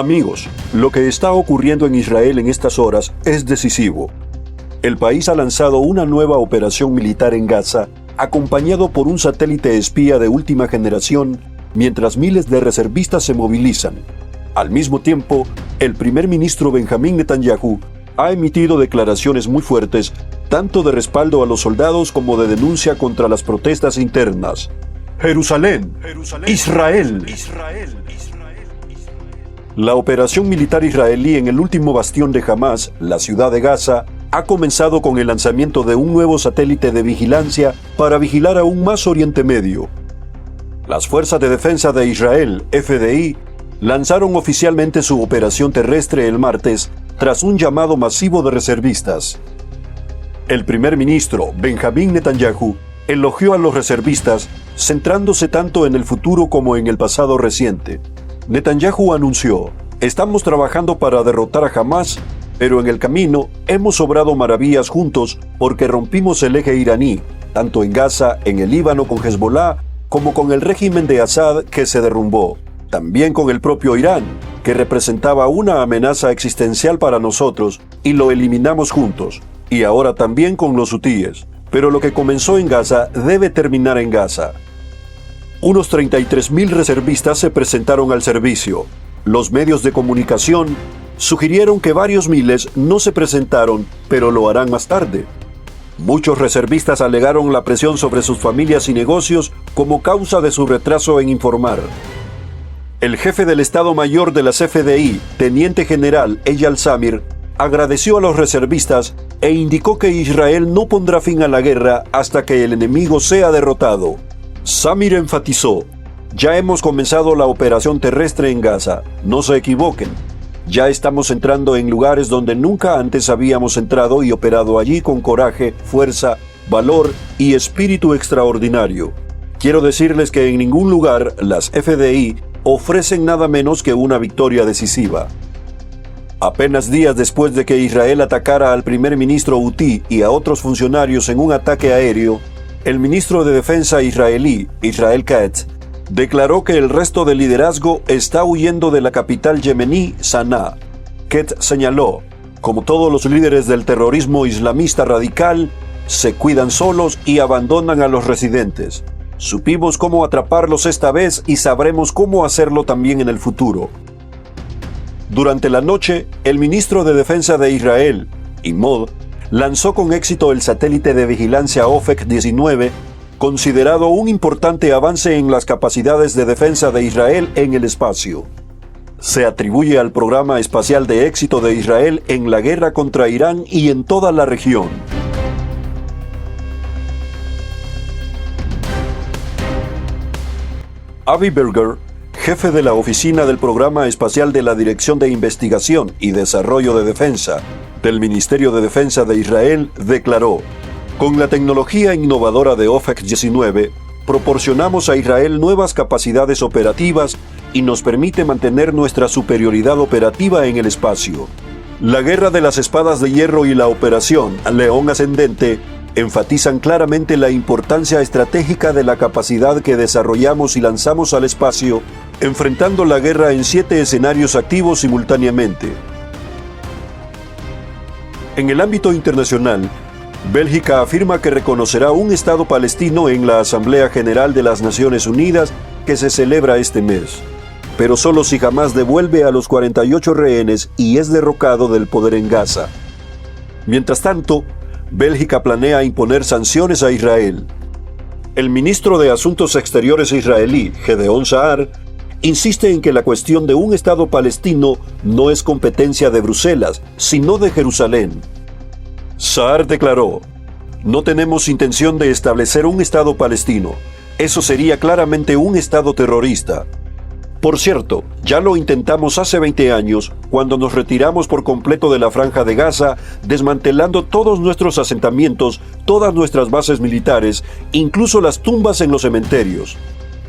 Amigos, lo que está ocurriendo en Israel en estas horas es decisivo. El país ha lanzado una nueva operación militar en Gaza, acompañado por un satélite espía de última generación, mientras miles de reservistas se movilizan. Al mismo tiempo, el primer ministro Benjamín Netanyahu ha emitido declaraciones muy fuertes, tanto de respaldo a los soldados como de denuncia contra las protestas internas. Jerusalén, Israel. La operación militar israelí en el último bastión de Hamás, la ciudad de Gaza, ha comenzado con el lanzamiento de un nuevo satélite de vigilancia para vigilar aún más Oriente Medio. Las Fuerzas de Defensa de Israel, FDI, lanzaron oficialmente su operación terrestre el martes tras un llamado masivo de reservistas. El primer ministro, Benjamín Netanyahu, elogió a los reservistas, centrándose tanto en el futuro como en el pasado reciente. Netanyahu anunció: "Estamos trabajando para derrotar a Hamás, pero en el camino hemos obrado maravillas juntos porque rompimos el eje iraní, tanto en Gaza, en el Líbano con Hezbollah, como con el régimen de Assad que se derrumbó. También con el propio Irán, que representaba una amenaza existencial para nosotros, y lo eliminamos juntos. Y ahora también con los hutíes. Pero lo que comenzó en Gaza debe terminar en Gaza". Unos 33.000 reservistas se presentaron al servicio. Los medios de comunicación sugirieron que varios miles no se presentaron, pero lo harán más tarde. Muchos reservistas alegaron la presión sobre sus familias y negocios como causa de su retraso en informar. El jefe del Estado Mayor de las FDI, teniente general Eyal Zamir, agradeció a los reservistas e indicó que Israel no pondrá fin a la guerra hasta que el enemigo sea derrotado. Zamir enfatizó: "Ya hemos comenzado la operación terrestre en Gaza, no se equivoquen. Ya estamos entrando en lugares donde nunca antes habíamos entrado y operado allí con coraje, fuerza, valor y espíritu extraordinario. Quiero decirles que en ningún lugar las FDI ofrecen nada menos que una victoria decisiva". Apenas días después de que Israel atacara al primer ministro hutí y a otros funcionarios en un ataque aéreo, el ministro de Defensa israelí, Israel Katz, declaró que el resto del liderazgo está huyendo de la capital yemení, Sanaa. Katz señaló: "Como todos los líderes del terrorismo islamista radical, se cuidan solos y abandonan a los residentes. Supimos cómo atraparlos esta vez y sabremos cómo hacerlo también en el futuro". Durante la noche, el ministro de Defensa de Israel, Imod, lanzó con éxito el satélite de vigilancia OFEC-19, considerado un importante avance en las capacidades de defensa de Israel en el espacio. Se atribuye al programa espacial de éxito de Israel en la guerra contra Irán y en toda la región. Avi Berger, jefe de la oficina del Programa Espacial de la Dirección de Investigación y Desarrollo de Defensa del Ministerio de Defensa de Israel, declaró: "Con la tecnología innovadora de OFEC-19, proporcionamos a Israel nuevas capacidades operativas y nos permite mantener nuestra superioridad operativa en el espacio. La guerra de las espadas de hierro y la operación León Ascendente enfatizan claramente la importancia estratégica de la capacidad que desarrollamos y lanzamos al espacio, enfrentando la guerra en 7 escenarios activos simultáneamente". En el ámbito internacional, Bélgica afirma que reconocerá un Estado palestino en la Asamblea General de las Naciones Unidas que se celebra este mes, pero solo si Hamás devuelve a los 48 rehenes y es derrocado del poder en Gaza. Mientras tanto, Bélgica planea imponer sanciones a Israel. El ministro de Asuntos Exteriores israelí, Gedeón Saar, insiste en que la cuestión de un Estado palestino no es competencia de Bruselas, sino de Jerusalén. Saar declaró: "No tenemos intención de establecer un Estado palestino. Eso sería claramente un Estado terrorista. Por cierto, ya lo intentamos hace 20 años, cuando nos retiramos por completo de la Franja de Gaza, desmantelando todos nuestros asentamientos, todas nuestras bases militares, incluso las tumbas en los cementerios.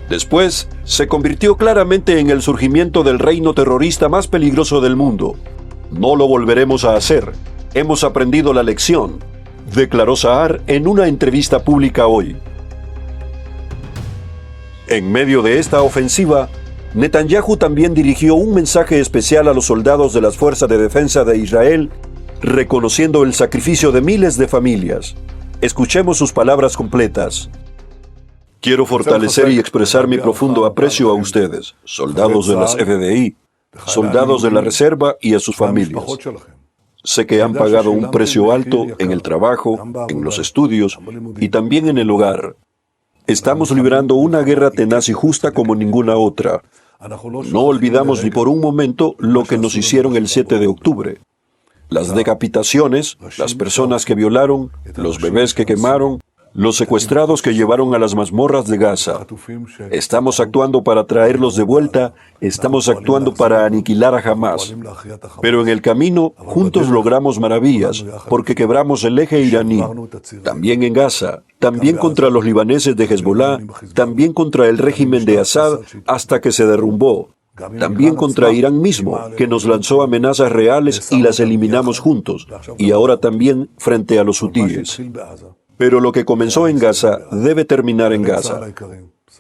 Después, se convirtió claramente en el surgimiento del reino terrorista más peligroso del mundo. No lo volveremos a hacer. Hemos aprendido la lección", declaró Saar en una entrevista pública hoy. En medio de esta ofensiva, Netanyahu también dirigió un mensaje especial a los soldados de las Fuerzas de Defensa de Israel, reconociendo el sacrificio de miles de familias. Escuchemos sus palabras completas. Quiero fortalecer y expresar mi profundo aprecio a ustedes, soldados de las FDI, soldados de la Reserva y a sus familias. Sé que han pagado un precio alto en el trabajo, en los estudios y también en el hogar. Estamos librando una guerra tenaz y justa como ninguna otra. No olvidamos ni por un momento lo que nos hicieron el 7 de octubre. Las decapitaciones, las personas que violaron, los bebés que quemaron, los secuestrados que llevaron a las mazmorras de Gaza. Estamos actuando para traerlos de vuelta, estamos actuando para aniquilar a Hamás. Pero en el camino, juntos logramos maravillas, porque quebramos el eje iraní. También en Gaza, también contra los libaneses de Hezbollah, también contra el régimen de Assad, hasta que se derrumbó. También contra Irán mismo, que nos lanzó amenazas reales y las eliminamos juntos. Y ahora también frente a los hutíes. Pero lo que comenzó en Gaza debe terminar en Gaza.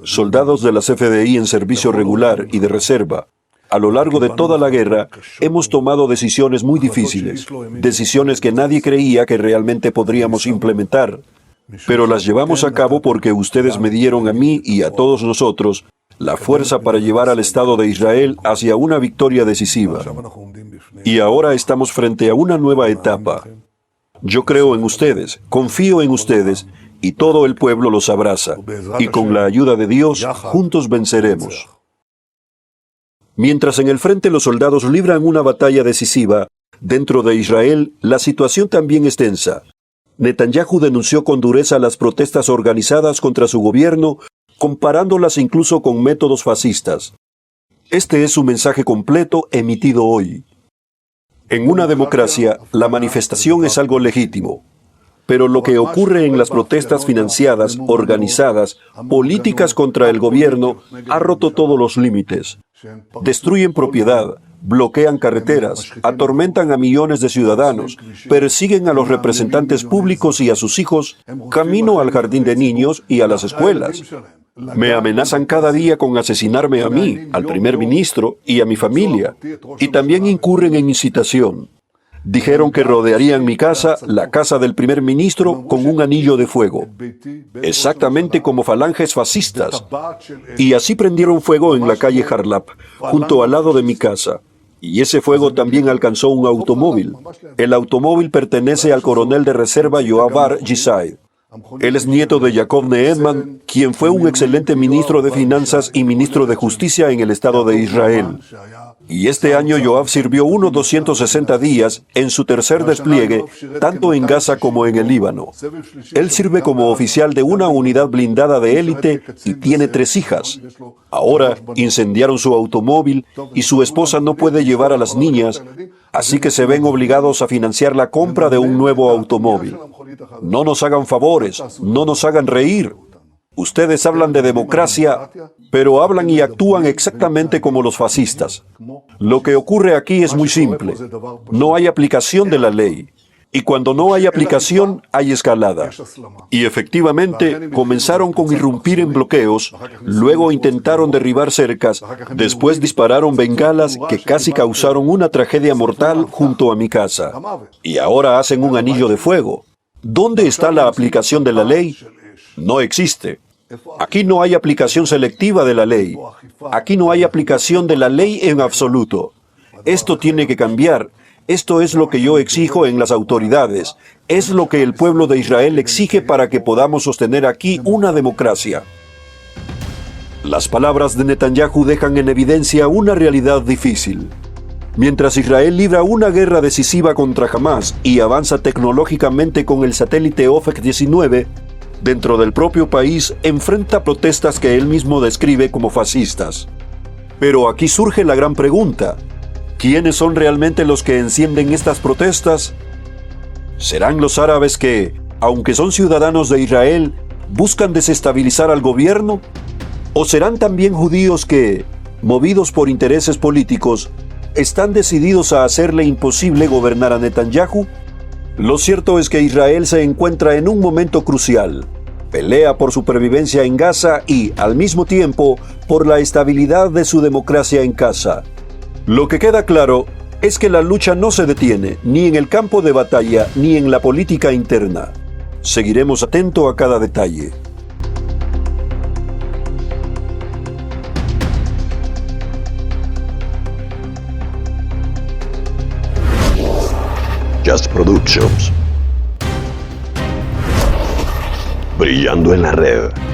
Soldados de las FDI en servicio regular y de reserva, a lo largo de toda la guerra, hemos tomado decisiones muy difíciles, decisiones que nadie creía que realmente podríamos implementar. Pero las llevamos a cabo porque ustedes me dieron a mí y a todos nosotros la fuerza para llevar al Estado de Israel hacia una victoria decisiva. Y ahora estamos frente a una nueva etapa. Yo creo en ustedes, confío en ustedes, y todo el pueblo los abraza. Y con la ayuda de Dios, juntos venceremos. Mientras en el frente los soldados libran una batalla decisiva, dentro de Israel, la situación también es tensa. Netanyahu denunció con dureza las protestas organizadas contra su gobierno, comparándolas incluso con métodos fascistas. Este es su mensaje completo emitido hoy. En una democracia, la manifestación es algo legítimo, pero lo que ocurre en las protestas financiadas, organizadas, políticas contra el gobierno, ha roto todos los límites. Destruyen propiedad, bloquean carreteras, atormentan a millones de ciudadanos, persiguen a los representantes públicos y a sus hijos camino al jardín de niños y a las escuelas. Me amenazan cada día con asesinarme a mí, al primer ministro y a mi familia, y también incurren en incitación. Dijeron que rodearían mi casa, la casa del primer ministro, con un anillo de fuego, exactamente como falanges fascistas. Y así prendieron fuego en la calle Harlap, junto al lado de mi casa. Y ese fuego también alcanzó un automóvil. El automóvil pertenece al coronel de reserva Yoav Bar-Yisai. Él es nieto de Jacob Needman, quien fue un excelente ministro de Finanzas y ministro de Justicia en el Estado de Israel. Y este año Yoav sirvió unos 260 días en su tercer despliegue, tanto en Gaza como en el Líbano. Él sirve como oficial de una unidad blindada de élite y tiene 3 hijas. Ahora incendiaron su automóvil y su esposa no puede llevar a las niñas, así que se ven obligados a financiar la compra de un nuevo automóvil. No nos hagan favores, no nos hagan reír. Ustedes hablan de democracia, pero hablan y actúan exactamente como los fascistas. Lo que ocurre aquí es muy simple. No hay aplicación de la ley. Y cuando no hay aplicación, hay escalada. Y efectivamente, comenzaron con irrumpir en bloqueos, luego intentaron derribar cercas, después dispararon bengalas que casi causaron una tragedia mortal junto a mi casa. Y ahora hacen un anillo de fuego. ¿Dónde está la aplicación de la ley? No existe. Aquí no hay aplicación selectiva de la ley. Aquí no hay aplicación de la ley en absoluto. Esto tiene que cambiar. Esto es lo que yo exijo en las autoridades. Es lo que el pueblo de Israel exige para que podamos sostener aquí una democracia. Las palabras de Netanyahu dejan en evidencia una realidad difícil. Mientras Israel libra una guerra decisiva contra Hamás y avanza tecnológicamente con el satélite OFEC-19, dentro del propio país enfrenta protestas que él mismo describe como fascistas. Pero aquí surge la gran pregunta: ¿quiénes son realmente los que encienden estas protestas? ¿Serán los árabes que, aunque son ciudadanos de Israel, buscan desestabilizar al gobierno? ¿O serán también judíos que, movidos por intereses políticos, están decididos a hacerle imposible gobernar a Netanyahu? Lo cierto es que Israel se encuentra en un momento crucial. pelea por supervivencia en Gaza y, al mismo tiempo, por la estabilidad de su democracia en casa. Lo que queda claro es que la lucha no se detiene, ni en el campo de batalla, ni en la política interna. Seguiremos atentos a cada detalle. Just Productions. Brillando en la red.